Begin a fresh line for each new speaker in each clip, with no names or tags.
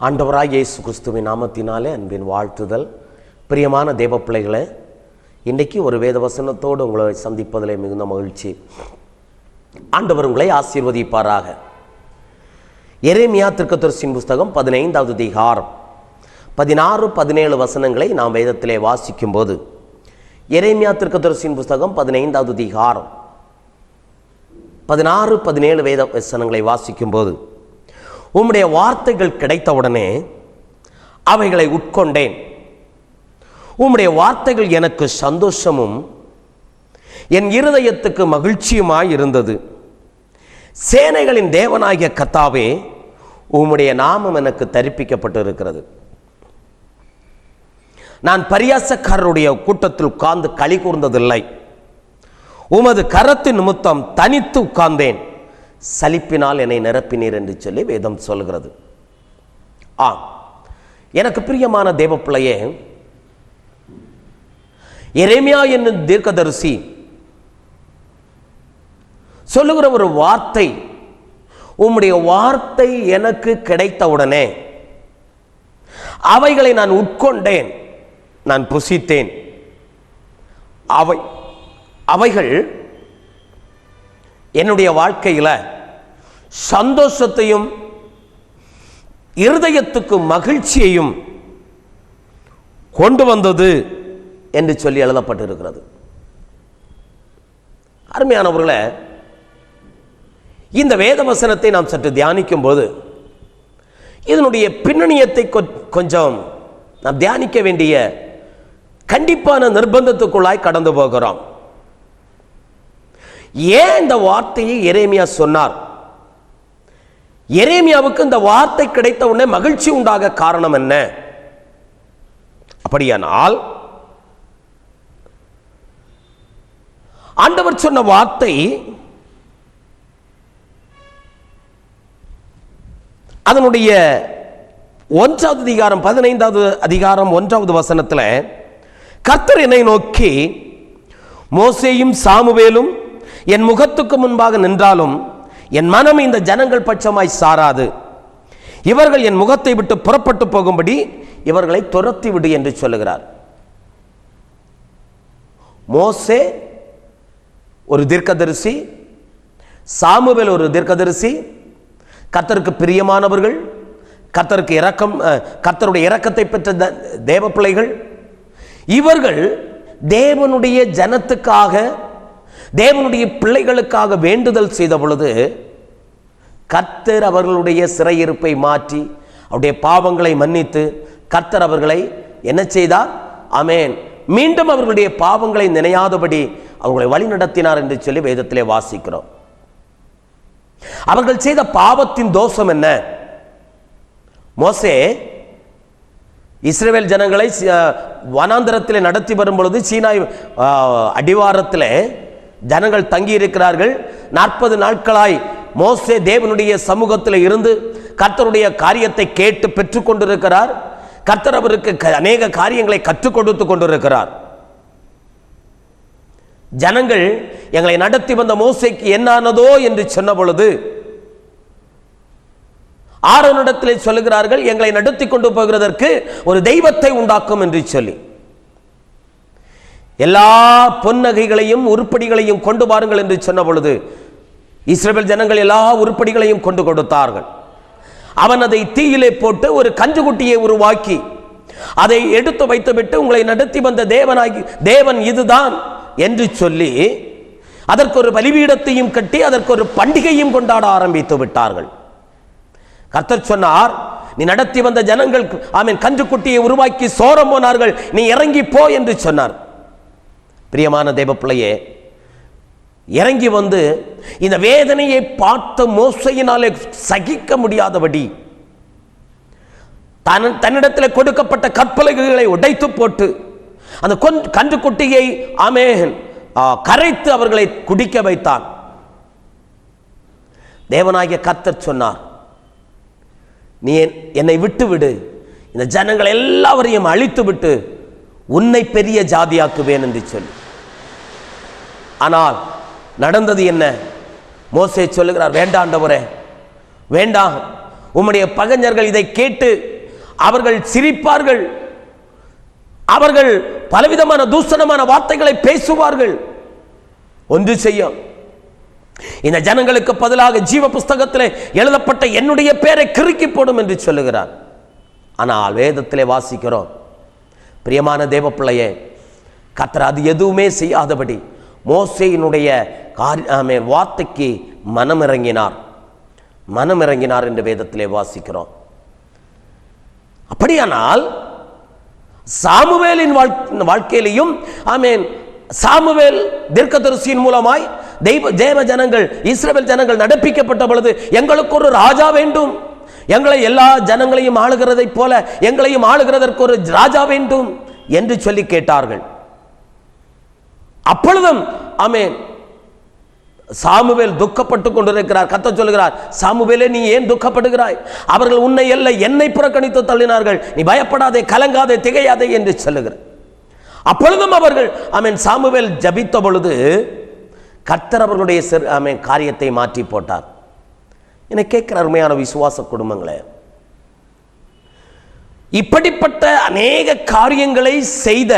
ஆண்டவராய் இயேசு கிறிஸ்துவின் நாமத்தினாலே அன்பின் வாழ்த்துதல். பிரியமான தேவ பிள்ளைகளே, இன்றைக்கு ஒரு வேத வசனத்தோடு உங்களை சந்திப்பதில் மிகுந்த மகிழ்ச்சி. ஆண்டவர் உங்களை ஆசீர்வதிப்பாராக. எரேமியா தீர்க்கதரிசியின் புஸ்தகம் 15வது அதிகாரம் 16-17 வசனங்களை நாம் வேதத்திலே வாசிக்கும் போது, எரேமியா தீர்க்கதரிசியின் புஸ்தகம் 15வது அதிகாரம் 16-17 வேத வசனங்களை வாசிக்கும் போது, உம்முடைய வார்த்தைகள் கிடைத்தவுடனே அவைகளை உட்கொண்டேன். உம்முடைய வார்த்தைகள் எனக்கு சந்தோஷமும் என் இருதயத்துக்கு மகிழ்ச்சியுமாய் இருந்தது. சேனைகளின் தேவனாகிய கர்த்தாவே, உம்முடைய நாமம் எனக்கு தரிப்பிக்கப்பட்டு இருக்கிறது. நான் பரியாசக்காரருடைய கூட்டத்தில் உட்கார்ந்து களி கூர்ந்ததில்லை. உமது கரத்தின் நிமித்தம் தனித்து உட்கார்ந்தேன். சலிப்பினால் என்னை நிரப்பினீர் என்று சொல்லி வேதம் சொல்கிறது. எனக்கு பிரியமான தேவ பிள்ளையே, எரேமியா என்னும் தீர்க்கதரிசி சொல்லுகிற ஒரு வார்த்தை, உம்முடைய வார்த்தை எனக்கு கிடைத்தவுடனே அவைகளை நான் உட்கொண்டேன், நான் புசித்தேன். அவைகள் என்னுடைய வாழ்க்கையில் சந்தோஷத்தையும் இருதயத்துக்கு மகிழ்ச்சியையும் கொண்டு வந்தது என்று சொல்லி எழுதப்பட்டிருக்கிறது. அருமையானவர்களே, இந்த வேத வசனத்தை நாம் சற்று தியானிக்கும் போது இதனுடைய பின்னணியத்தை கொஞ்சம் நாம் தியானிக்க வேண்டிய கண்டிப்பான நிர்பந்தத்துக்குள்ளாய் கடந்து போகிறோம். ஏன் இந்த வார்த்தையை எரேமியா சொன்னார்? எரேமியாவுக்கு இந்த வார்த்தை கிடைத்த உடனே மகிழ்ச்சி உண்டாக காரணம் என்ன? அப்படியானால் ஆண்டவர் சொன்ன வார்த்தை அதனுடைய 1வது அதிகாரம் 15வது அதிகாரம் 1வது வசனத்தில், கர்த்தர் என்னை நோக்கி, மோசேயும் சாமுவேலும் என் முகத்துக்கு முன்பாக நின்றாலும் என் மனம் இந்த ஜனங்கள் பட்சமாய் சாராது. இவர்கள் என் முகத்தை விட்டு புறப்பட்டு போகும்படி இவர்களை துரத்தி விடு என்று சொல்லுகிறார். மோசே ஒரு தீர்க்கதரிசி, சாமுவேல் ஒரு தீர்க்கதரிசி, கர்த்தருக்கு பிரியமானவர்கள், கர்த்தருக்கு கர்த்தருடைய இரக்கத்தை பெற்ற தேவ பிள்ளைகள். இவர்கள் தேவனுடைய ஜனத்துக்காக, தேவனுடைய பிள்ளைகளுக்காக வேண்டுதல் செய்த பொழுது கர்த்தர் அவர்களுடைய சிறையிருப்பை மாற்றி அவருடைய பாவங்களை மன்னித்து கர்த்தர் அவர்களை என்ன செய்தார்? ஆமென். மீண்டும் அவர்களுடைய பாவங்களை நினையாதபடி அவர்களை வழி நடத்தினார் என்று சொல்லி வேதத்திலே வாசிக்கிறோம். அவர்கள் செய்த பாவத்தின் தோஷம் என்ன? மோசே இஸ்ரவேல் ஜனங்களை வனாந்தரத்தில் நடத்தி வரும் பொழுது சீனாய் அடிவாரத்தில் ஜனங்கள் தங்கி இருக்கிறார்கள். 40 நாட்களாய் மோசே தேவனுடைய சமூகத்தில் இருந்து கர்த்தருடைய காரியத்தை கேட்டு பெற்றுக் கொண்டிருக்கிறார். கர்த்தர் அவருக்கு அநேக காரியங்களை கற்றுக் கொடுத்து கொண்டிருக்கிறார். ஜனங்கள் எங்களை நடத்தி வந்த மோசேக்கு என்னானதோ என்று சொன்ன பொழுது ஆரோனிடத்திலே சொல்லுகிறார்கள், எங்களை நடத்தி கொண்டு போகிறதற்கு ஒரு தெய்வத்தை உண்டாக்கும் என்று சொல்லி எல்லா பொன்னகைகளையும் உருப்படிகளையும் கொண்டு வாருங்கள் என்று சொன்ன பொழுது இஸ்ரவேல் ஜனங்கள் எல்லா உருப்படிகளையும் கொண்டு கொடுத்தார்கள். அவன் அதை தீயிலே போட்டு ஒரு கன்றுக்குட்டியை உருவாக்கி அதை எடுத்து வைத்துவிட்டு, உங்களை நடத்தி வந்த தேவன் இதுதான் என்று சொல்லி அதற்கு ஒரு பலிபீடத்தையும் கட்டி அதற்கு ஒரு பண்டிகையும் கொண்டாட ஆரம்பித்து விட்டார்கள். கர்த்தர் சொன்னார், நீ நடத்தி வந்த ஜனங்கள் கன்றுக்குட்டியை உருவாக்கி சோரம் போனார்கள், நீ இறங்கி போ என்று சொன்னார். பிரியமான தேவ பிள்ளையே, இறங்கி வந்து இந்த வேதனையை பார்த்த மோசையினாலே சகிக்க முடியாதபடி தன்னிடத்தில் கொடுக்கப்பட்ட கற்பலகைகளை உடைத்து போட்டு அந்த கன்றுக்குட்டியை கரைத்து அவர்களை குடிக்க வைத்தான். தேவனாகிய கர்த்தர் சொன்னார், நீ என்னை விட்டு விடு, இந்த ஜனங்கள் எல்லாவரையும் அழித்து விட்டு உன்னை பெரிய ஜாதியாக்குவேன் என்று சொல்லி. ஆனால் நடந்தது என்ன? மோசே சொல்லுகிறார், வேண்டாம் ஆண்டவரே, வேண்டாம், உம்முடைய பகைஞர்கள் இதை கேட்டு அவர்கள் சிரிப்பார்கள், அவர்கள் பலவிதமான தூஷணமான வார்த்தைகளை பேசுவார்கள். ஒன்று செய்யும், இந்த ஜனங்களுக்கு பதிலாக ஜீவ புஸ்தகத்திலே எழுதப்பட்ட என்னுடைய பெயரை கிறுக்கி போடும் என்று சொல்லுகிறார். ஆனால் வேதத்திலே வாசிக்கிறோம், பிரியமான தேவ பிள்ளையே, கர்த்தர் அது எதுவுமே செய்யாதபடி மோசேயினுடைய வார்த்தைக்கு மனமிறங்கினார் என்று வேதத்திலே வாசிக்கிறோம். அப்படியானால் சாமுவேலின் வாழ்க்கையிலையும் சாமுவேல் தீர்க்கதரிசியின் மூலமாய் தேவ ஜனங்கள், இஸ்ரவேல் ஜனங்கள் நடப்பிக்கப்பட்ட பொழுது எங்களுக்கு ஒரு ராஜா வேண்டும், எங்களை எல்லா ஜனங்களையும் ஆளுகிறதை போல எங்களையும் ஆளுகிறதற்கு ஒரு ராஜா வேண்டும் என்று சொல்லி கேட்டார்கள். அப்பொழுதும் சாமுவேல் துக்கப்பட்டுக் கொண்டிருக்கிறார். கர்த்தர் சொல்லுகிறார், சாமுவேலே நீ ஏன் துக்கப்படுகிறாய்? அவர்கள் உன்னை அல்ல என்னை புறக்கணித்து தள்ளினார்கள், நீ பயப்படாதே, கலங்காதே, திகையாதே என்று சொல்லுகிறார். அப்பொழுதும் அவர்கள் சாமுவேல் ஜபித்த பொழுது கர்த்தர் அவர்களுடைய காரியத்தை மாற்றி போட்டார். என்னை கேட்கிற அருமையான விசுவாச குடும்பங்களே, இப்படிப்பட்ட அநேக காரியங்களை செய்த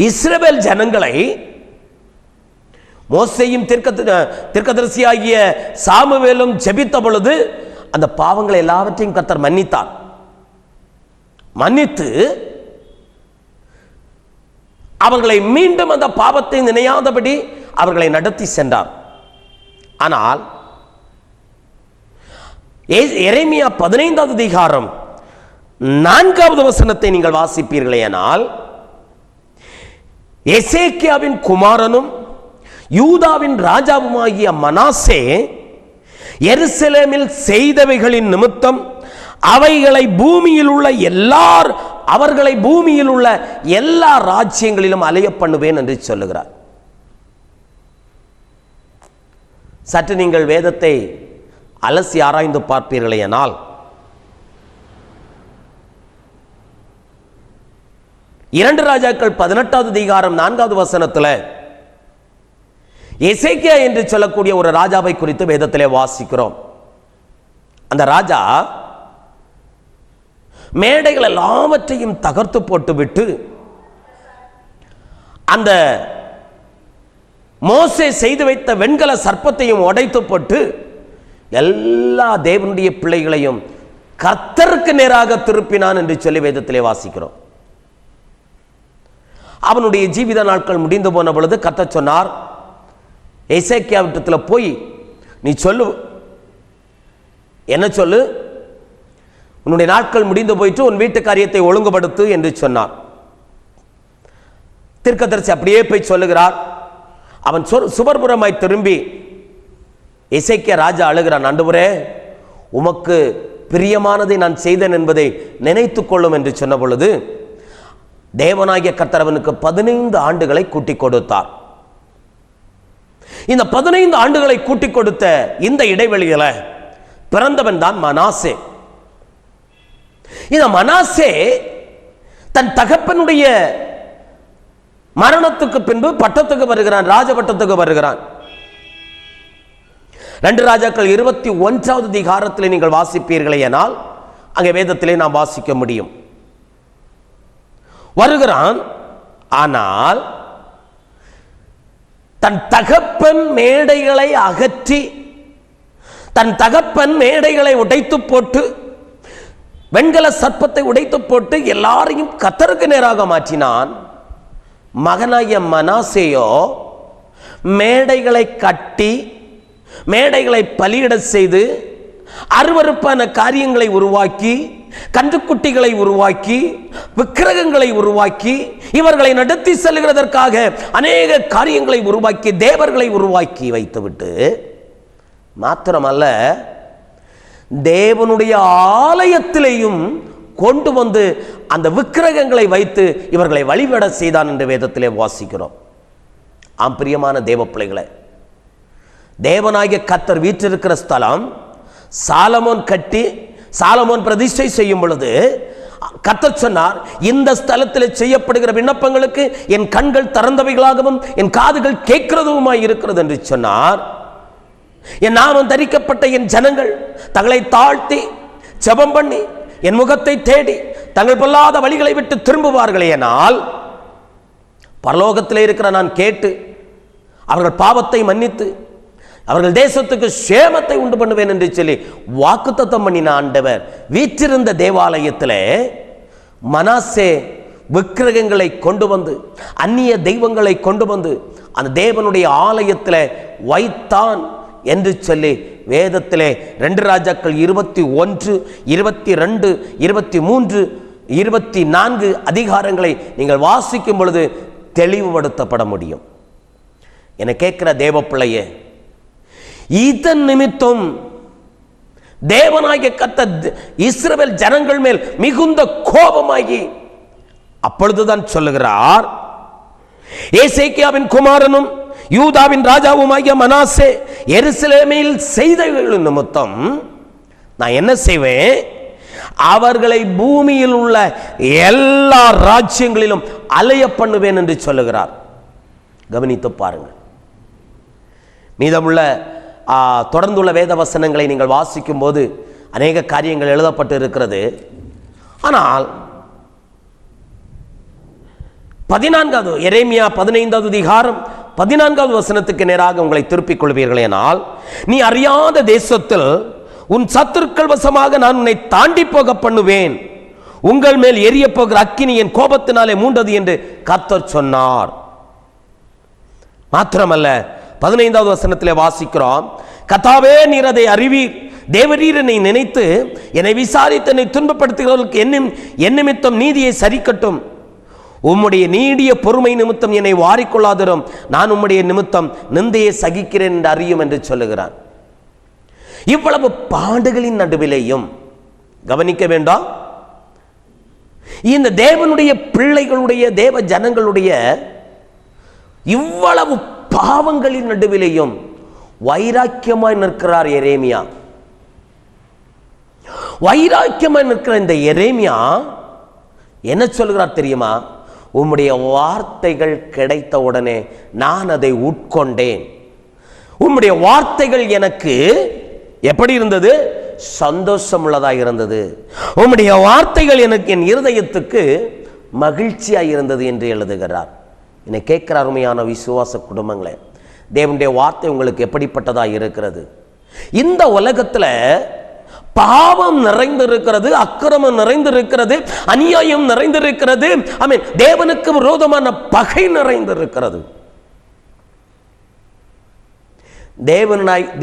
இஸ்ரவேல் ஜனங்களை மோசேயும் தீர்க்கதரிசியாகிய சாமுவேலும் ஜெபித்த பொழுது அந்த பாவங்களை எல்லாவற்றையும் கர்த்தர் மன்னித்தார். மன்னித்து அவர்களை மீண்டும் அந்த பாவத்தை நினையாதபடி அவர்களை நடத்தி சென்றார். ஆனால் எரேமியா 15வது அதிகாரம் 4வது வசனத்தை நீங்கள் வாசிப்பீர்களேயானால், எசேக்கியாவின் குமாரனும் யூதாவின் ராஜாவுமாகிய மனாசே எருசலேமில் செய்தவைகளின் நிமித்தம் அவர்களை பூமியில் உள்ள எல்லா ராஜ்யங்களிலும் அலைய பண்ணுவேன் என்று சொல்லுகிறார். சற்று நீங்கள் வேதத்தை அலசி ஆராய்ந்து பார்ப்பீர்களேயானால், 2 ராஜாக்கள் 18வது அதிகாரம் 4வது வசனத்தில் எசேக்கியா என்று சொல்லக்கூடிய ஒரு ராஜாவை குறித்து வேதத்திலே வாசிக்கிறோம். அந்த ராஜா மேடைகள் எல்லாவற்றையும் தகர்த்து போட்டுவிட்டு அந்த மோசே செய்து வைத்த வெண்கல சர்ப்பத்தையும் உடைத்து போட்டு எல்லா தேவனுடைய பிள்ளைகளையும் கர்த்தருக்கு நேராக திருப்பினான் என்று சொல்லி வேதத்திலே வாசிக்கிறோம். அவனுடைய ஜீவித நாட்கள் முடிந்து போன பொழுது கர்த்தர் சொன்னார், எசேக்கியாவிடத்தில் போய் நீ சொல்லு, என்ன சொல்லு, உன்னுடைய நாட்கள் முடிந்து போயிட்டு உன் வீட்டு காரியத்தை ஒழுங்குபடுத்து என்று சொன்னார். தீர்க்கதரிசி அப்படியே போய் சொல்லுகிறார். அவன் சுவர்புறமாய் திரும்பி எசேக்கியா ராஜா அழுகிறான், ஆண்டவரே உமக்கு பிரியமானதை நான் செய்தேன் என்பதை நினைத்துக் கொள்ளும் என்று சொன்ன பொழுது தேவனாகிய கர்த்தர் அவனுக்கு 15 ஆண்டுகளை கூட்டிக் கொடுத்தார். இந்த 15 ஆண்டுகளை கூட்டிக் கொடுத்த இந்த இடைவெளியில பிறந்தவன் தான் மனாசே. இந்த மனாசே தன் தகப்பனுடைய மரணத்துக்கு பின்பு பட்டத்துக்கு வருகிறான், ராஜ பட்டத்துக்கு வருகிறான். 2 ராஜாக்கள் 21வது அதிகாரத்தில் நீங்கள் வாசிப்பீர்களேயானால் அங்கே வேதத்திலே நாம் வாசிக்க முடியும். வருகிறான். ஆனால் தன் தகப்பன் மேடைகளை அகற்றி, தன் தகப்பன் மேடைகளை உடைத்து போட்டு, வெண்கல சர்ப்பத்தை உடைத்து போட்டு எல்லாரையும் கர்த்தருக்கு நேராக மாற்றினான். மகனாகிய மனாசேயோ மேடைகளை கட்டி, மேடைகளை பலியிட செய்து, அருவருப்பான காரியங்களை உருவாக்கி, கன்றுக்குட்டிகளை உருவாக்கி, விக்கிரகங்களை உருவாக்கி, இவர்களை நடத்தி செல்கிறதற்காக அநேக காரியங்களை உருவாக்கி, தேவர்களை உருவாக்கி வைத்துவிட்டு மாத்திரமல்ல தேவனுடைய ஆலயத்திலேயும் கொண்டு வந்து அந்த விக்கிரகங்களை வைத்து இவர்களை வழிபட செய்தான் என்று வேதத்திலே வாசிக்கிறோம். ஆம் பிரியமான தேவ பிள்ளைகளே, தேவனாகிய கர்த்தர் வீற்றிருக்கிற ஸ்தலம் சாலமோன் கட்டி, சாலமோன் பிரதிஷ்டை செய்யும் பொழுது கர்த்தர் சொன்னார், இந்த ஸ்தலத்தில் செய்யப்படுகிற விண்ணப்பங்களுக்கு என் கண்கள் திறந்தவைகளாகவும் என் காதுகள் கேட்கிறதுமாய் இருக்கிறது என்று சொன்னார். என் நாமம் தரிக்கப்பட்ட என் ஜனங்கள் தங்களை தாழ்த்தி ஜெபம் பண்ணி என் முகத்தை தேடி தங்கள் பொல்லாத வழிகளை விட்டு திரும்புவார்களேனால் பரலோகத்தில் இருக்கிற நான் கேட்டு அவர்கள் பாவத்தை மன்னித்து அவர்கள் தேசத்துக்கு சேமத்தை உண்டு பண்ணுவேன் என்று சொல்லி வாக்குத்தத்தம் பண்ணின ஆண்டவர் வீற்றிருந்த தேவாலயத்தில் மனாசே விக்கிரகங்களை கொண்டு வந்து, அந்நிய தெய்வங்களை கொண்டு வந்து அந்த தேவனுடைய ஆலயத்தில் வைத்தான் என்று சொல்லி வேதத்திலே 2 ராஜாக்கள் 21, 22, 23, 24 அதிகாரங்களை நீங்கள் வாசிக்கும் பொழுது தெளிவுபடுத்தப்பட முடியும். என கேட்கிற தேவ பிள்ளையே, இதன் நிமித்தம் தேவனாகிய கர்த்தர் இஸ்ரவேல் ஜனங்கள் மேல் மிகுந்த கோபமாகி அப்பொழுதுதான் சொல்லுகிறார், ஏசேக்கியாவின் குமாரனும் யூதாவின் ராஜாவுமாகிய மனாசே எருசலேமில் செய்தவைகளின் நிமித்தம் நான் என்ன செய்வேன், அவர்களை பூமியில் உள்ள எல்லா ராஜ்யங்களிலும் அலைய பண்ணுவேன் என்று சொல்லுகிறார். கவனித்து பாருங்கள். மீதமுள்ள தொடர்ந்துள்ள வேத வசனங்களை நீங்கள் வாசிக்கும் போது அநேக காரியங்கள் எழுதப்பட்டு இருக்கிறது. ஆனால் 14வது எரேமியா 15வது அதிகாரம் 14வது வசனத்துக்கு நேராக உங்களை திருப்பிக் கொள்வீர்களேனால், நீ அறியாத தேசத்தில் உன் சத்துருக்கள் வசமாக நான் உன்னை தாண்டி போக பண்ணுவேன், உங்கள் மேல் எரிய போகிற அக்கினி என் கோபத்தினாலே மூண்டது என்று கர்த்தர் சொன்னார். மாத்திரமல்ல 15வது வசனத்திலே வாசிக்கிறோம், கர்த்தாவே நீர் அதை அறிவீர், தேவரீர் என்னை நினைத்து என்னை விசாரித்து என்னை துன்பப்படுத்துகிறவர்களுக்கு என் நிமித்தம் நீதியை சரிக்கட்டும், உம்முடைய நீடிய பொறுமை நிமித்தம் என்னை வாரிக்கொள்ளாதிரும், நான் உம்முடைய நிமித்தம் நிந்தையை சகிக்கிறேன் என்று அறியும் என்று சொல்லுகிறான். இவ்வளவு பாடுகளின் நடுவிலேயும் கவனிக்க வேண்டாம், இந்த தேவனுடைய பிள்ளைகளுடைய தேவ ஜனங்களுடைய இவ்வளவு பாவங்களின் நடுவிலேயும் வைராக்கியமாய் நிற்கிறார் எரேமியா. வைராக்கியமாய் நிற்கிற இந்த எரேமியா என்ன சொல்கிறார் தெரியுமா, உம்முடைய வார்த்தைகள் கிடைத்த உடனே நான் அதை உட்கொண்டேன், உம்முடைய வார்த்தைகள் எனக்கு எப்படி இருந்தது, சந்தோஷம் உள்ளதாக இருந்தது, உம்முடைய வார்த்தைகள் எனக்கு என் இருதயத்துக்கு மகிழ்ச்சியாக இருந்தது என்று எழுதுகிறார். என்னை கேட்கிற அருமையான விசுவாச குடும்பங்களே, தேவனுடைய வார்த்தை உங்களுக்கு எப்படிப்பட்டதாக இருக்கிறது? இந்த உலகத்தில் பாவம் நிறைந்திருக்கிறது, அக்கிரமம் நிறைந்திருக்கிறது, அநியாயம் நிறைந்திருக்கிறது, ஆமென், தேவனுக்கு விரோதமான பகை நிறைந்திருக்கிறது.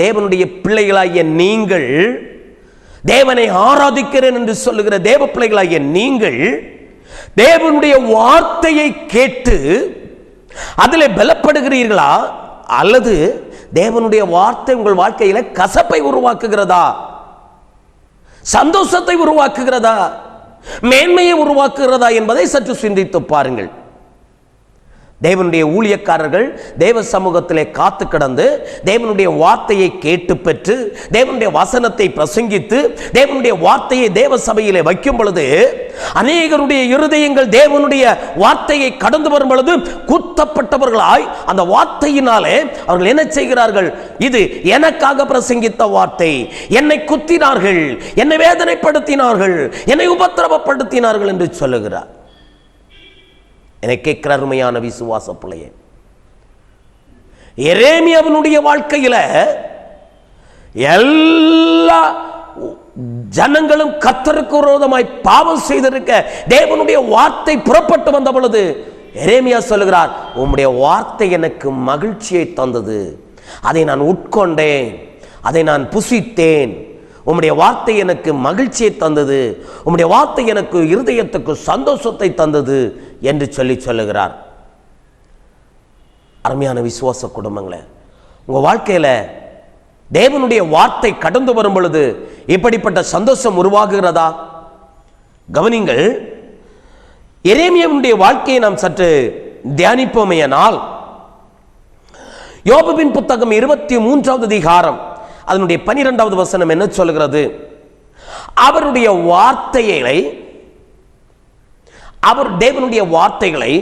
தேவனுடைய பிள்ளைகளாகிய நீங்கள், தேவனை ஆராதிக்கிறேன் என்று சொல்லுகிற தேவ பிள்ளைகளாகிய நீங்கள் தேவனுடைய வார்த்தையை கேட்டு அதில் பலப்படுகிறீர்களா, அல்லது தேவனுடைய வார்த்தை உங்கள் வாழ்க்கையில கசப்பை உருவாக்குகிறதா, சந்தோஷத்தை உருவாக்குகிறதா, மேன்மையை உருவாக்குகிறதா என்பதை சற்று சிந்தித்து பாருங்கள். தேவனுடைய ஊழியக்காரர்கள் தேவ சமூகத்திலே காத்து கிடந்து தேவனுடைய வார்த்தையை கேட்டு பெற்று தேவனுடைய வசனத்தை பிரசங்கித்து தேவனுடைய வார்த்தையை தேவ சபையிலே வைக்கும் பொழுது அநேகருடைய இருதயங்கள் தேவனுடைய வார்த்தையை கடந்து வரும் பொழுது குத்தப்பட்டவர்களாய் அந்த வார்த்தையினாலே அவர்கள் என்ன செய்கிறார்கள், இது எனக்காக பிரசங்கித்த வார்த்தை, என்னை குத்தினார்கள், என்னை வேதனைப்படுத்தினார்கள், என்னை உபத்திரவப்படுத்தினார்கள் என்று சொல்லுகிறார். என்னை கேட்கிற அருமையான விசுவாச பிள்ளையே, எரேமியாவினுடைய வாழ்க்கையில எல்லா ஜனங்களும் கர்த்தருக்கு விரோதமாய் பாவம் செய்திருக்க தேவனுடைய வார்த்தை புறப்பட்டு வந்த பொழுது எரேமியா சொல்லுகிறார், உம்முடைய வார்த்தை எனக்கு மகிழ்ச்சியை தந்தது, அதை நான் உட்கொண்டேன், அதை நான் புசித்தேன், உம்முடைய வார்த்தை எனக்கு மகிழ்ச்சியை தந்தது, உம்முடைய வார்த்தை எனக்கு இருதயத்துக்கு சந்தோஷத்தை தந்தது என்று சொல்லுகிறார். அருமையான விசுவாச குடும்பங்களே, உங்க வாழ்க்கையில தேவனுடைய வார்த்தை கடந்து வரும் பொழுது இப்படிப்பட்ட சந்தோஷம் உருவாகுகிறதா? கவனிங்கள், எரேமியாவுடைய வாழ்க்கையை நாம் சற்று தியானிப்போமேயானால், யோபுவின் புத்தகம் 23வது அதிகாரம் அதனுடைய 12வது வசனம் என்ன சொல்கிறது, அவருடைய வார்த்தைகளை, அவர் தேவனுடைய வார்த்தைகளை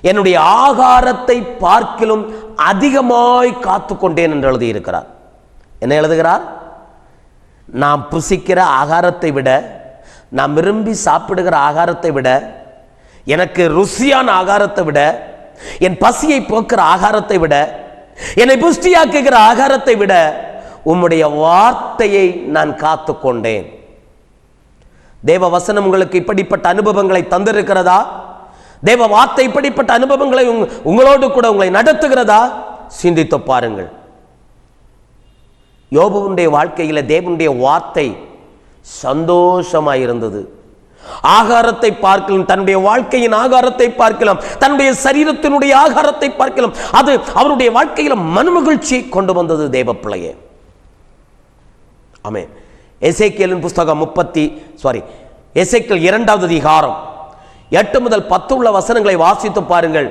என்னுடைய ஆகாரத்தை பார்க்கிலும் அதிகமாய் காத்து கொண்டேன் என்று எழுதியிருக்கிறார். என்ன எழுதுகிறார்? நாம் புசிக்கிற ஆகாரத்தை விட நான் விரும்பி சாப்பிடுகிற ஆகாரத்தை விட, எனக்கு ருசியான ஆகாரத்தை விட, என் பசியை போக்குற ஆகாரத்தை விட, என்னை புஷ்டியாக்குகிற ஆகாரத்தை விட உம்முடைய வார்த்தையை நான் காத்து கொண்டேன். தேவ வசனம் உங்களுக்கு இப்படிப்பட்ட அனுபவங்களை தந்திருக்கிறதா? தேவ வார்த்தை இப்படிப்பட்ட அனுபவங்களை உங்களோடு கூட உங்களை நடத்துகிறதா? சிந்தித்து பாருங்கள். யோபுவுடைய வாழ்க்கையில தேவனுடைய வார்த்தை சந்தோஷமாயிருந்தது. ஆகாரத்தை பார்க்கலாம், தன்னுடைய வாழ்க்கையின் ஆகாரத்தை பார்க்கலாம், தன்னுடைய சரீரத்தினுடைய ஆகாரத்தை பார்க்கலாம், அது அவருடைய வாழ்க்கையில மனமகிழ்ச்சியை கொண்டு வந்தது. தேவ பிள்ளையே, ஆமென். எசேக்கியேலின் புஸ்தகம் எசேக்கியேல் 2வது அதிகாரம் 8 முதல் 10 உள்ள வசனங்களை வாசித்து பாருங்கள்.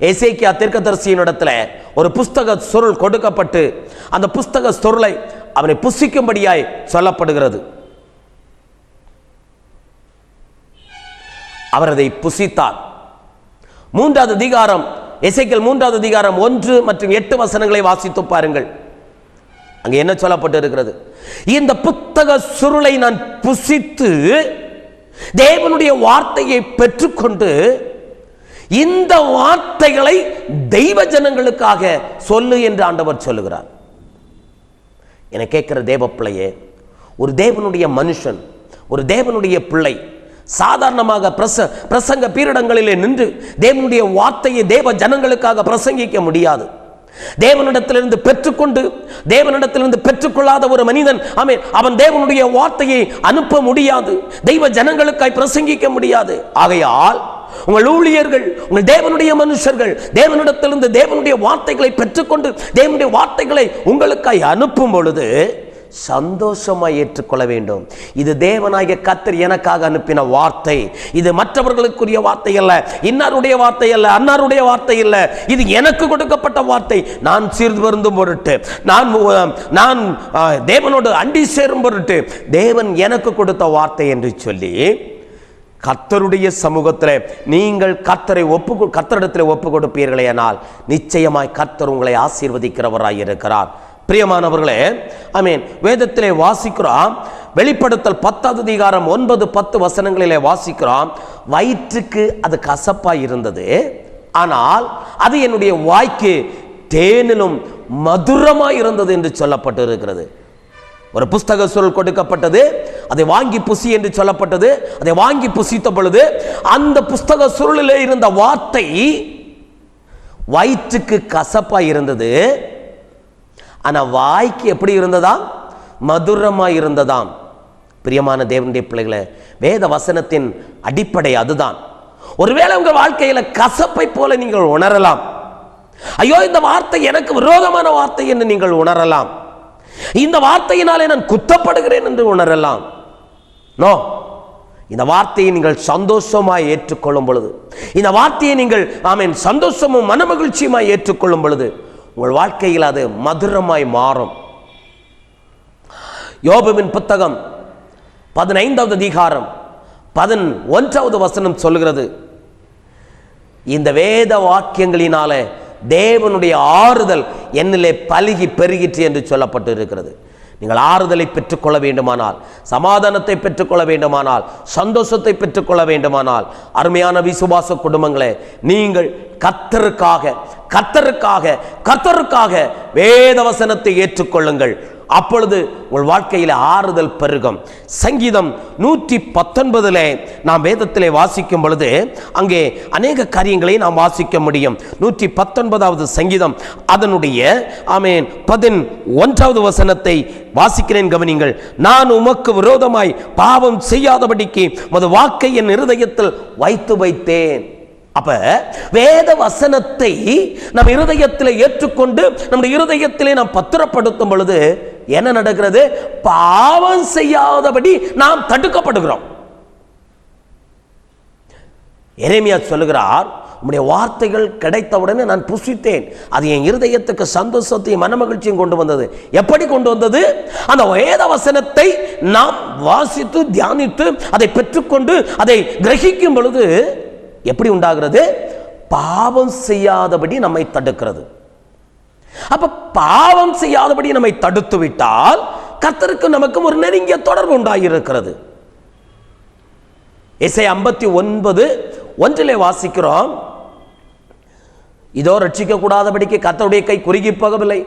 எசேக்கியா தீர்க்கதரிசியினிடத்தில் ஒரு புஸ்தக சுருள் கொடுக்கப்பட்டு அந்த புஸ்தக சுருளை அவனை புசிக்கும்படியாய் சொல்லப்படுகிறது. அவர் அதை புசித்தார். 3வது அதிகாரம், எசேக்கியேல் 3வது அதிகாரம் 1 மற்றும் 8 வசனங்களை வாசித்து பாருங்கள். அங்கே என்ன சொல்லப்பட்டு இருக்கிறது? இந்த புத்தக சுருளை நான் புசித்து தேவனுடைய வார்த்தையை பெற்றுக்கொண்டு இந்த வார்த்தைகளை தெய்வ ஜனங்களுக்காக சொல்லு என்று ஆண்டவர் சொல்லுகிறார். என கேட்கிற தேவ பிள்ளையே, ஒரு தேவனுடைய மனுஷன், ஒரு தேவனுடைய பிள்ளை சாதாரணமாக பிரசங்க பீரிடங்களிலே நின்று தேவனுடைய வார்த்தையை தேவ ஜனங்களுக்காக பிரசங்கிக்க முடியாது. தேவனிடத்திலிருந்து பெற்றுக்கொண்டு தேவனிடத்திலிருந்து பெற்றுக்கொள்ளாத ஒரு மனிதன் அவன் தேவனுடைய வார்த்தையை அனுப்ப முடியாது, தெய்வ ஜனங்களுக்காய் பிரசங்கிக்க முடியாது. ஆகையால் உங்கள் ஊழியர்கள், உங்கள் தேவனுடைய மனுஷர்கள் தேவனிடத்திலிருந்து தேவனுடைய வார்த்தைகளை பெற்றுக்கொண்டு தேவனுடைய வார்த்தைகளை உங்களுக்காய் அனுப்பும் பொழுது சந்தோஷமாய் ஏற்றுக்கொள்ள வேண்டும். இது தேவனாகிய கர்த்தர் எனக்காக அனுப்பின வார்த்தை, இது மற்றவர்களுக்குரிய வார்த்தை அல்ல, இன்னாருடைய வார்த்தை அல்ல, அன்னாருடைய வார்த்தை அல்ல, இது எனக்கு கொடுக்கப்பட்ட வார்த்தை. நான் சீர்வருந்தும் பொருட்டு, நான் தேவனோடு அண்டி சேரும் பொருட்டு தேவன் எனக்கு கொடுத்த வார்த்தை என்று சொல்லி கர்த்தருடைய சமூகத்தில் நீங்கள் கர்த்தரிடத்தில் ஒப்பு கொடுப்பீர்களே, ஆனால் நிச்சயமாய் கர்த்தர் உங்களை ஆசீர்வதிக்கிறவராய் இருக்கிறார். பிரியமானவர்களே, ஆமென். வேதத்திலே வாசிக்கிறோம், வெளிப்படுத்தல் 10வது அதிகாரம் 9-10 வசனங்களிலே வாசிக்கிறோம், வயிற்றுக்கு அது கசப்பாய் இருந்தது, ஆனால் அது என்னுடைய வாய்க்கு தேனிலும் மதுரமாய் இருந்தது என்று சொல்லப்பட்டு இருக்கிறது. ஒரு புஸ்தக சுருள் கொடுக்கப்பட்டது, அதை வாங்கி புசி என்று சொல்லப்பட்டது. அதை வாங்கி புசித்த பொழுது அந்த புஸ்தக சுருளிலே இருந்த வார்த்தை வயிற்றுக்கு கசப்பாய் இருந்தது, ஆனா வாய்க்கு எப்படி இருந்ததாம்? மதுரமாய் இருந்ததாம். பிரியமான தேவனுடைய பிள்ளைகளே, வேத வசனத்தின் அடிப்படை அதுதான். ஒருவேளை உங்கள் வாழ்க்கையில கசப்பை போல நீங்கள் உணரலாம். ஐயோ, இந்த வார்த்தை எனக்கு விரோதமான வார்த்தை என்று நீங்கள் உணரலாம். இந்த வார்த்தையினாலே நான் குத்தப்படுகிறேன் என்று உணரலாம். நோ, இந்த வார்த்தையை நீங்கள் சந்தோஷமாய் ஏற்றுக்கொள்ளும் பொழுது, இந்த வார்த்தையை நீங்கள் ஆமென் சந்தோஷமும் மனமகிழ்ச்சியுமாய் ஏற்றுக்கொள்ளும் பொழுது உங்கள் வாழ்க்கையில் அது மதுரமாய் மாறும். யோபுவின் புத்தகம் 15வது அதிகாரம் 11வது வசனம் சொல்லுகிறது, இந்த வேத வாக்கியங்களினாலே தேவனுடைய ஆறுதல் என்னிலே பலுகி பெருகிற்று என்று சொல்லப்பட்டு இருக்கிறது. நீங்கள் ஆறுதலை பெற்றுக்கொள்ள வேண்டுமானால், சமாதானத்தை பெற்றுக்கொள்ள வேண்டுமானால், சந்தோஷத்தை பெற்றுக்கொள்ள வேண்டுமானால், அருமையான விசுவாச குடும்பங்களே, நீங்கள் கர்த்தருக்காக வேத வசனத்தை ஏற்றுக்கொள்ளுங்கள். அப்பொழுது உங்கள் வாழ்க்கையில் ஆறுதல் பெருகும். சங்கீதம் 119 நாம் வேதத்திலே வாசிக்கும் பொழுது அங்கே அநேக காரியங்களை நாம் வாசிக்க முடியும். 119வது சங்கீதம் அதனுடைய 11வது வசனத்தை வாசிக்கிறேன், கவனிங்கள். நான் உமக்கு விரோதமாய் பாவம் செய்யாதபடிக்கு உமது வாக்கை என் இருதயத்தில் வைத்தேன். அப்ப வேத வசனத்தை நம் இருதயத்தில் ஏற்றுக்கொண்டு நம்முடைய இருதயத்திலே நாம் பத்திரப்படுத்தும் பொழுது என்ன நடக்கிறது? பாவம் செய்யாதபடி நாம் தடுக்கப்படுகிறோம். எரேமியா சொல்லுகிறார், உம்முடைய வார்த்தைகள் கிடைத்தவுடனே நான் புசித்தேன், அது என் இருதயத்துக்கு சந்தோஷத்தையும் மனமகிழ்ச்சியும் கொண்டு வந்தது. எப்படி கொண்டு வந்தது? அந்த வேத வசனத்தை நாம் வாசித்து தியானித்து அதை பெற்றுக்கொண்டு அதை கிரகிக்கும் பொழுது எப்படி உண்டாகிறது? பாவம் செய்யாதபடி நம்மை தடுக்கிறது. அப்ப பாவம் செய்யாதபடி நம்மை தடுத்து விட்டால் கர்த்தருக்கு நமக்கும் ஒரு நெருங்கிய தொடர்பு உண்டாகியிருக்கிறது. எசேயா 59:1 வாசிக்கிறோம், இதோ ரட்சிக்க கூடாதபடிக்கு கர்த்தருடைய கை குறுகி போகவில்லை,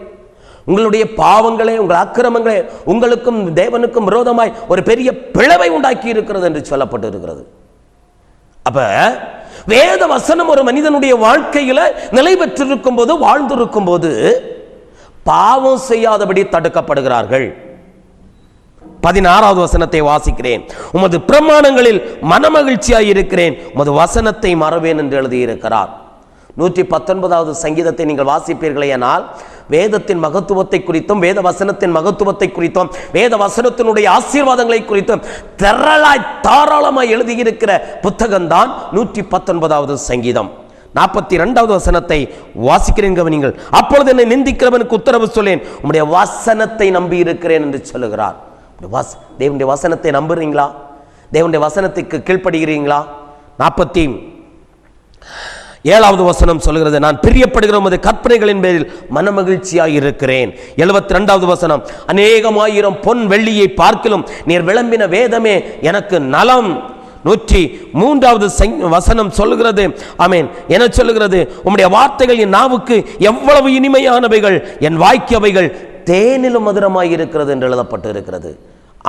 உங்களுடைய பாவங்களே உங்கள் அக்கிரமங்களே உங்களுக்கும் தேவனுக்கும் விரோதமாய் ஒரு பெரிய பிளவை உண்டாக்கி இருக்கிறது என்று சொல்லப்பட்டு இருக்கிறது. அப்ப வேத வசனம் ஒரு மனிதனுடைய வாழ்க்கையில நிலை பெற்றிருக்கும் போது, வாழ்ந்திருக்கும் போது பாவம் செய்யாதபடி தடுக்கப்படுகிறார்கள். 16வது வசனத்தை வாசிக்கிறேன். உமது பிரமாணங்களில் மனமகிழ்ச்சியாய் இருக்கிறேன், உமது வசனத்தை மறவேன் என்று எழுதியிருக்கிறார். 119வது சங்கீதத்தை நீங்கள் வாசிப்பீர்களேயானால் வேதத்தின் மகத்துவத்தை குறித்தும் வேத வசனத்தின் மகத்துவத்தை குறித்தும் வேத வசனத்தினுடைய ஆசீர்வாதங்களை குறித்தும் திரளாய் தாராளமாய் எழுதியிருக்கிற புத்தகம்தான் 119வது சங்கீதம். 42வது வசனத்தை வாசிக்கிறேன் கவனிங்கள். அப்பொழுது என்னை நிந்திக்கிறவனுக்கு உத்தரவு சொல்லேன், உம்முடைய வசனத்தை நம்பி இருக்கிறேன் என்று சொல்லுகிறார். தேவனுடைய வசனத்தை நம்புறீங்களா? தேவனுடைய வசனத்துக்கு கீழ்ப்படுகிறீங்களா? 47வது வசனம் சொல்கிறது, நான் பிரியப்படுகிற உமது கற்பனைகளின் பேரில் மனமகிழ்ச்சியாய் இருக்கிறேன். 72வது வசனம், அநேகமாயிரம் பொன் வெள்ளியை பார்க்கிலும் நீர் விளம்பின வேதமே எனக்கு நலம். 103வது வசனம் சொல்லுகிறது, ஆமென், என சொல்லுகிறது, உம்முடைய வார்த்தைகள் என் நாவுக்கு எவ்வளவு இனிமையானவைகள், என் வாய்க்கவைகள் தேனிலும் மதுரமாய் இருக்கிறது என்று எழுதப்பட்டு இருக்கிறது.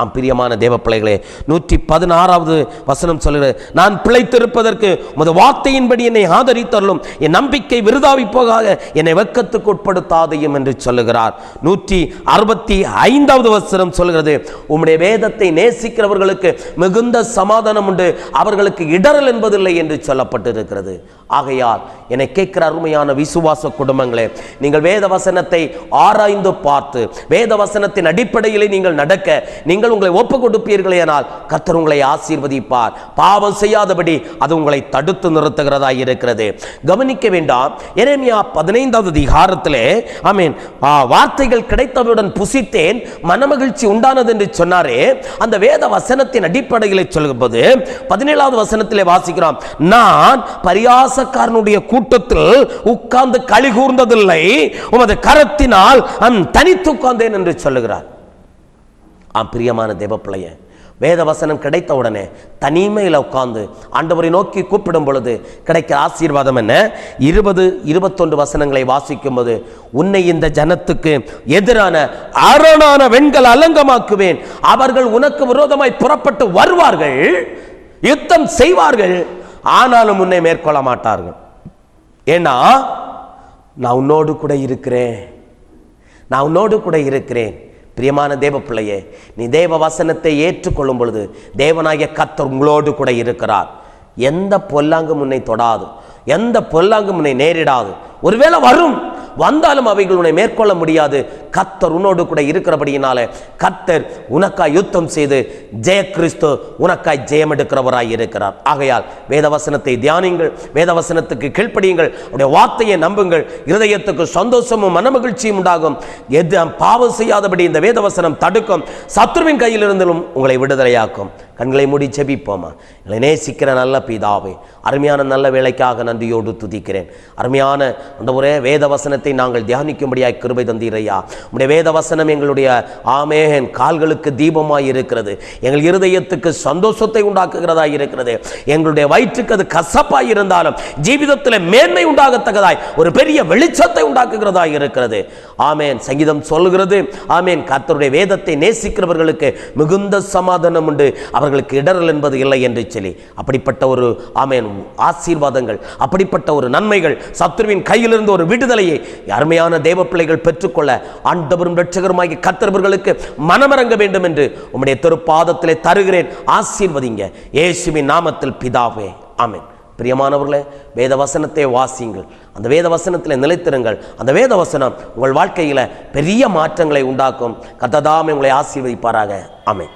ஆம் பிரியமான தேவ பிள்ளைகளே, 116வது வசனம் சொல்கிறது, நான் பிழைத்திருப்பதற்கு உமது வார்த்தையின்படி என்னை ஆதரித்தருளும், என் நம்பிக்கை விருதாவி போகாத என்னை வெட்கத்துக்கு உட்படுத்தாதையும் என்று சொல்லுகிறார். 165வது வசனம் சொல்கிறது, உம்முடைய வேதத்தை நேசிக்கிறவர்களுக்கு மிகுந்த சமாதானம் உண்டு, அவர்களுக்கு இடரல் என்பதில்லை என்று சொல்லப்பட்டிருக்கிறது. ஆகையால் என்னை கேட்கிற அருமையான விசுவாச குடும்பங்களே, நீங்கள் வேத வசனத்தை ஆராய்ந்து பார்த்து வேத வசனத்தின் அடிப்படையில் நீங்கள் நடக்க நீங்கள் உங்களை ஒப்பு கொடுப்பீர்களேனால் கர்த்தர் உங்களை ஆசீர்வதிப்பார். பாவம் செய்யாதபடி அது உங்களை தடுத்து நிறுத்துகிறதா இருக்கிறது. கவனிக்க வேண்டாம், எரேமியா 15வது அதிகாரத்திலே ஆமென், வார்த்தைகள் கிடைத்தவுடன் புசித்தேன், மனமகிழ்ச்சி உண்டானது என்று சொன்னாரே, அந்த வேத வசனத்தின் அடிப்படையில் சொல்லும்போது 17வது வசனத்திலே வாசிக்கிறோம், நான் பரியாசக்காரனுடைய கூட்டத்தில் உட்கார்ந்து களி கூர்ந்ததில்லை, உமது கரத்தினால் தனித்து உட்கார்ந்தேன் என்று சொல்லுகிறார். பிரியமான தேவப்பிள்ளைய, வேத வசனம் கிடைத்த உடனே தனிமையில் உட்கார்ந்து ஆண்டவரை நோக்கி கூப்பிடும் பொழுது கிடைக்கிற ஆசீர்வாதம் என்ன? 20-21 வசனங்களை வாசிக்கும் போது, உன்னை இந்த ஜனத்துக்கு எதிரான அரணான வெண்கல அலங்கமாக்குவேன், அவர்கள் உனக்கு விரோதமாய் புறப்பட்டு வருவார்கள், யுத்தம் செய்வார்கள், ஆனாலும் உன்னை மேற்கொள்ள மாட்டார்கள். ஏன்னா நான் உன்னோடு கூட இருக்கிறேன், நான் உன்னோடு கூட இருக்கிறேன். பிரியமான தேவ பிள்ளையே, நீ தேவ வசனத்தை ஏற்றுக்கொள்ளும் பொழுது தேவனாகிய கர்த்தர் உங்களோடு கூட இருக்கிறார். எந்த பொல்லாங்கும் உன்னை தொடாது, எந்த பொல்லாங்கும் உன்னை நேரிடாது. ஒருவேளை வந்தாலும் அவைகள் உன்னை மேற்கொள்ள முடியாது. கர்த்தர் உன்னோடு கூட இருக்கிறபடியினால கர்த்தர் உனக்காய் யுத்தம் செய்து ஜெய கிறிஸ்து உனக்காய் ஜெயம் எடுக்கிறவராய் இருக்கிறார். ஆகையால் வேதவசனத்தை தியானிங்கள், வேதவசனத்துக்கு கீழ்ப்படியுங்கள், அவருடைய வார்த்தையை நம்புங்கள், இருதயத்துக்கு சந்தோஷமும் மனமகிழ்ச்சியும் உண்டாகும். பாவம் செய்யாதபடி இந்த வேதவசனம் தடுக்கும், சத்துருவின் கையிலிருந்தும் உங்களை விடுதலையாக்கும். கண்களை மூடி ஜெபிப்போமா. எங்களை நேசிக்கிற நல்ல பிதாவே, அருமையான நல்ல வேலைக்காக நன்றியோடு துதிக்கிறேன். அருமையான அந்த ஒரே வேத வசனத்தை நாங்கள் தியானிக்கும்படியாய் கிருபை தந்தீரையா. உம்முடைய வேத வசனம் எங்களுடைய ஆமென் கால்களுக்கு தீபமாய் இருக்கிறது, எங்கள் இருதயத்துக்கு சந்தோஷத்தை உண்டாக்குகிறதாய் இருக்கிறது, எங்களுடைய வயிற்றுக்கு அது கசப்பாய் இருந்தாலும் ஜீவிதத்தில் மேன்மை உண்டாகத்தக்கதாய் ஒரு பெரிய வெளிச்சத்தை உண்டாக்குகிறதாய் இருக்கிறது. ஆமென். சங்கீதம் சொல்லுகிறது, ஆமென், கர்த்தருடைய வேதத்தை நேசிக்கிறவர்களுக்கு மிகுந்த சமாதானம் உண்டு, அவர்களுக்கு இடரல் என்பது இல்லை என்று சொல்லி, அப்படிப்பட்ட ஒரு ஆமென் ஆசீர்வாதங்கள், அப்படிப்பட்ட ஒரு நன்மைகள், சத்துருவின் கையிலிருந்து ஒரு விடுதலையை அருமையான தேவ பிள்ளைகள் பெற்றுக்கொள்ள ஆண்டவரும் இரட்சகருமாகிய கர்த்தர்களுக்கு மனமிறங்க வேண்டும் என்று உம்முடைய திருப்பாதத்திலே தருகிறேன். ஆசீர்வதிங்க இயேசுவின் நாமத்தில் பிதாவே, ஆமென். பிரியமானவர்களே, வேத வசனத்தை வாசியுங்கள், அந்த வேத வசனத்தில் நிலைத்திருங்கள். அந்த வேத வசனம் உங்கள் வாழ்க்கையில் பெரிய மாற்றங்களை உண்டாக்கும். கர்த்தர் தாமே உங்களை ஆசீர்வதிப்பாராக. ஆமென்.